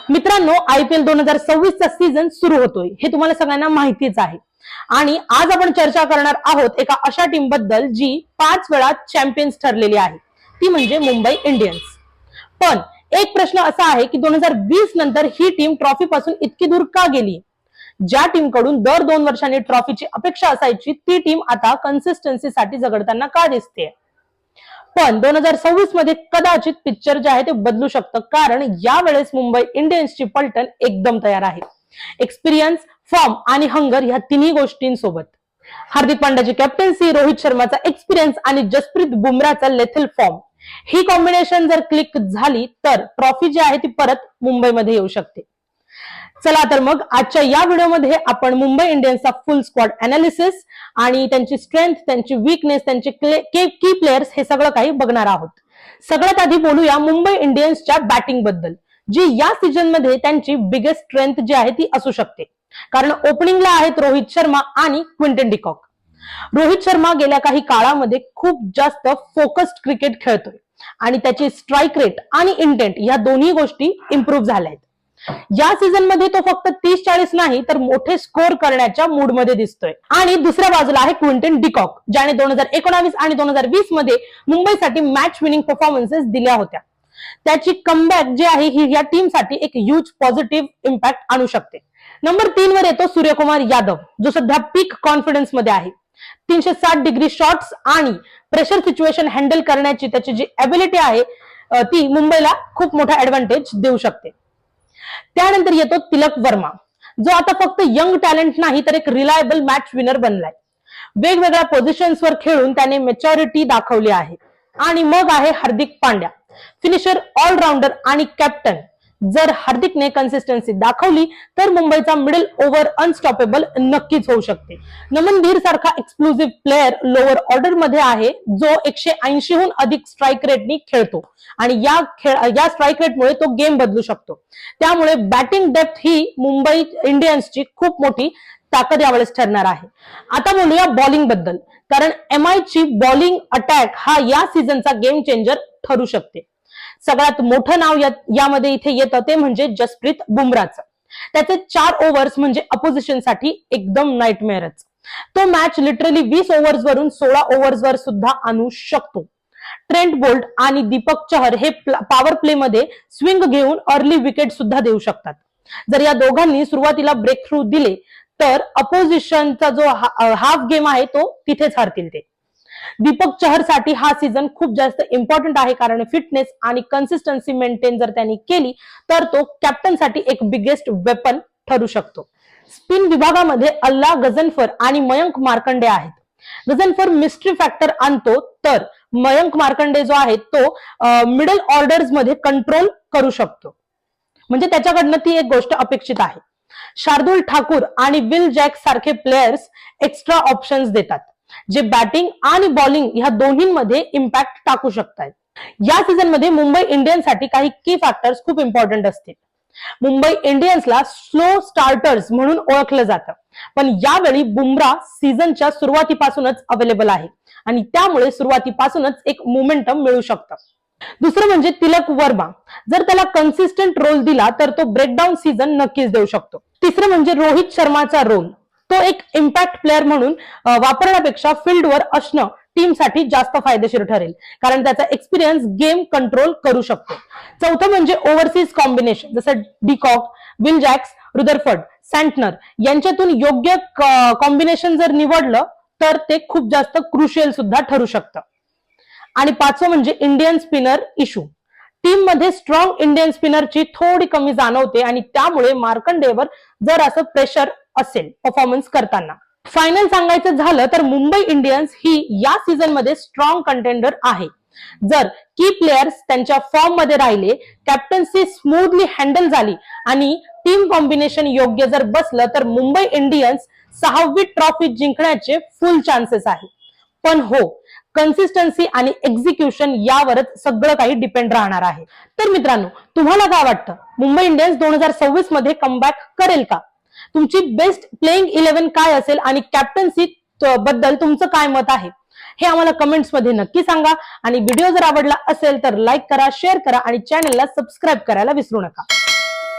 मित्रांनो, IPL 2026 चा season सुरू होतोय हे तुम्हाला सगळ्यांना माहितीच आहे. आणि आज आपण चर्चा करणार आहोत एका अशा टीम बद्दल जी 5 वेळा चॅम्पियन्स ठरलेली आहे, ती म्हणजे मुंबई इंडियन्स. पण एक प्रश्न असा आहे की 2020 नंतर ही टीम ट्रॉफी पासून इतकी दूर का गेली? ज्या टीम कडून दर 2 वर्षांनी ट्रॉफीची अपेक्षा असायची ती टीम आता कन्सिस्टन्सीसाठी झगडताना का दिसते? पण 2026 मध्ये कदाचित पिक्चर जे आहे ते बदलू शकतं, कारण यावेळेस मुंबई इंडियन्सची पलटण एकदम तयार आहे. एक्सपिरियन्स, फॉर्म आणि हंगर ह्या तिन्ही गोष्टींसोबत. हार्दिक पांड्याची कॅप्टन्सी, रोहित शर्माचा एक्सपिरियन्स आणि जसप्रीत बुमराहचा लेथल फॉर्म, ही कॉम्बिनेशन जर क्लिक झाली तर ट्रॉफी जी आहे ती परत मुंबईमध्ये येऊ शकते. चला तर मग आजच्या या व्हिडिओमध्ये आपण मुंबई इंडियन्सचा फुल स्क्वॉड अनालिसिस आणि त्यांची स्ट्रेंथ, त्यांची वीकनेस, त्यांचे की प्लेयर्स हे सगळं काही बघणार आहोत. सगळ्यात आधी बोलूया मुंबई इंडियन्सच्या बॅटिंग बद्दल, जी या सीझन मध्ये त्यांची बिगेस्ट स्ट्रेंथ जी आहे ती असू शकते. कारण ओपनिंगला आहेत रोहित शर्मा आणि क्विंटन डिकॉक. रोहित शर्मा गेल्या काही काळामध्ये खूप जास्त फोकस्ड क्रिकेट खेळतोय आणि त्याची स्ट्राईक रेट आणि इंटेंट या दोन्ही गोष्टी इम्प्रूव्ह झाल्या आहेत. या सीझन मध्ये तो फक्त 30-40 नाही तर मोठे स्कोर करण्याच्या मूड मध्ये दिसतोय. आणि दुसऱ्या बाजूला आहे क्विंटन डिकॉक, ज्याने 2019 आणि 2020 मध्ये मुंबईसाठी मॅच विनिंग परफॉर्मन्सेस दिल्या होत्या. त्याची कमबॅक जी आहे ही या टीमसाठी एक ह्यूज पॉझिटिव्ह इम्पॅक्ट आणू शकते. नंबर 3 वर येतो सूर्यकुमार यादव, जो सध्या पीक कॉन्फिडन्स मध्ये आहे. 360 डिग्री शॉट्स आणि प्रेशर सिच्युएशन हँडल करण्याची त्याची जी एबिलिटी आहे ती मुंबईला खूप मोठा ऍडव्हान्टेज देऊ शकते. त्यानंतर येतो तिलक वर्मा, जो आता फक्त यंग टॅलेंट नाही तर एक रिलायबल मॅच विनर बनलाय. वेगवेगळ्या पोझिशन्सवर खेळून त्याने मॅच्युरिटी दाखवली आहे. आणि मग आहे हार्दिक पांड्या, फिनिशर, ऑलराऊंडर आणि कॅप्टन. जर हार्दिकने कन्सिस्टन्सी दाखवली तर मुंबईचा मिडल ओव्हर अनस्टॉपेबल नक्कीच होऊ शकते. नमनधीर सारखा एक्सक्लुझिव्ह प्लेअर लोअर ऑर्डर मध्ये आहे, जो 180 हून अधिक स्ट्राईक रेटनी खेळतो आणि या स्ट्राईक रेटमुळे तो गेम बदलू शकतो. त्यामुळे बॅटिंग डेप्थ ही मुंबई इंडियन्सची खूप मोठी ताकद यावेळेस ठरणार आहे. आता बोलूया बॉलिंग बद्दल, कारण MI ची बॉलिंग अटॅक हा या सीझनचा गेम चेंजर ठरू शकते. सगळ्यात मोठं नाव यामध्ये इथे येतं ते म्हणजे जसप्रीत बुमराहचं. त्याचे 4 ओव्हर्स म्हणजे अपोजिशनसाठी एकदम नाईटमेअरच. तो मॅच लिटरली 20 ओव्हर्स वरून 16 ओव्हर्स वर सुद्धा आणू शकतो. ट्रेंट बोल्ट आणि दीपक चहर हे पॉवर प्ले मध्ये स्विंग घेऊन अर्ली विकेट सुद्धा देऊ शकतात. जर या दोघांनी सुरुवातीला ब्रेक थ्रू दिले तर अपोजिशनचा जो हाफ गेम आहे तो तिथेच हरतील ते. दीपक चहर साठी हा सीझन खूप जास्त इम्पॉर्टंट आहे, कारण फिटनेस आणि कन्सिस्टन्सी मेंटेन जर त्यांनी केली तर तो कॅप्टन साठी एक बिगेस्ट वेपन ठरू शकतो. स्पिन विभागामध्ये अल्ला गझनफर आणि मयंक मार्कंडे आहेत. गझनफर मिस्ट्री फॅक्टर आणतो तर मयंक मार्कंडे जो आहे तो मिडल ऑर्डर्स मध्ये कंट्रोल करू शकतो, म्हणजे त्याच्याकडनं ती एक गोष्ट अपेक्षित आहे. शार्दुल ठाकूर आणि विल जॅक सारखे प्लेयर्स एक्स्ट्रा ऑप्शन्स देतात, जे बॅटिंग आणि बॉलिंग ह्या दोन्हींमध्ये इम्पॅक्ट टाकू शकतात. या सीझन मध्ये मुंबई इंडियन्ससाठी काही की फॅक्टर्स खूप इम्पॉर्टंट असतील. मुंबई इंडियन्सला स्लो स्टार्टर्स म्हणून ओळखलं जातं, पण यावेळी बुमराह सीझनच्या सुरुवातीपासूनच अवेलेबल आहे आणि त्यामुळे सुरुवातीपासूनच एक मोमेंटम मिळू शकतं. दुसरं म्हणजे तिलक वर्मा, जर त्याला कन्सिस्टंट रोल दिला तर तो ब्रेकडाऊन सीझन नक्कीच देऊ शकतो. तिसरं म्हणजे रोहित शर्माचा रोल, तो एक इम्पॅक्ट प्लेअर म्हणून वापरण्यापेक्षा फील्डवर असणं टीमसाठी जास्त फायदेशीर ठरेल, कारण त्याचा एक्सपिरियन्स गेम कंट्रोल करू शकतो. चौथं म्हणजे ओव्हरसीज कॉम्बिनेशन, जसं डिकॉक, विल जॅक्स, रुदरफर्ड, सँटनर यांच्यातून योग्य कॉम्बिनेशन जर निवडलं तर ते खूप जास्त क्रुशियल सुद्धा ठरू शकतं. आणि पाचवं म्हणजे इंडियन स्पिनर इशू. टीम मध्ये स्ट्रॉंग इंडियन स्पिनरची थोडी कमी जाणवते आणि त्यामुळे मार्कंडेवर जर असं प्रेशर असेल परफॉर्मन्स करताना. फायनल सांगायचं झालं तर मुंबई इंडियन्स ही या सीझन मध्ये स्ट्रॉंग कंटेंडर आहे. जर की प्लेयर्स त्यांच्या फॉर्म मध्ये राहिले, कॅप्टन्सी स्मूथली हँडल झाली आणि टीम कॉम्बिनेशन योग्य जर बसलं तर मुंबई इंडियन्स 6वी ट्रॉफी जिंकण्याचे फुल चान्सेस आहे. पण हो, कन्सिस्टन्सी आणि एक्झिक्युशन यावरच सगळं काही डिपेंड राहणार आहे. तर मित्रांनो, तुम्हाला काय वाटतं, मुंबई इंडियन्स 2026 मध्ये कमबॅक करेल का? तुमची बेस्ट प्लेइंग 11 काय असेल आणि कॅप्टन्सी बद्दल तुमचं काय मत आहे हे आम्हाला कमेंट्स मध्ये नक्की सांगा. आणि व्हिडिओ जर आवडला असेल तर लाईक करा, शेअर करा आणि चॅनलला सबस्क्राईब करायला विसरू नका.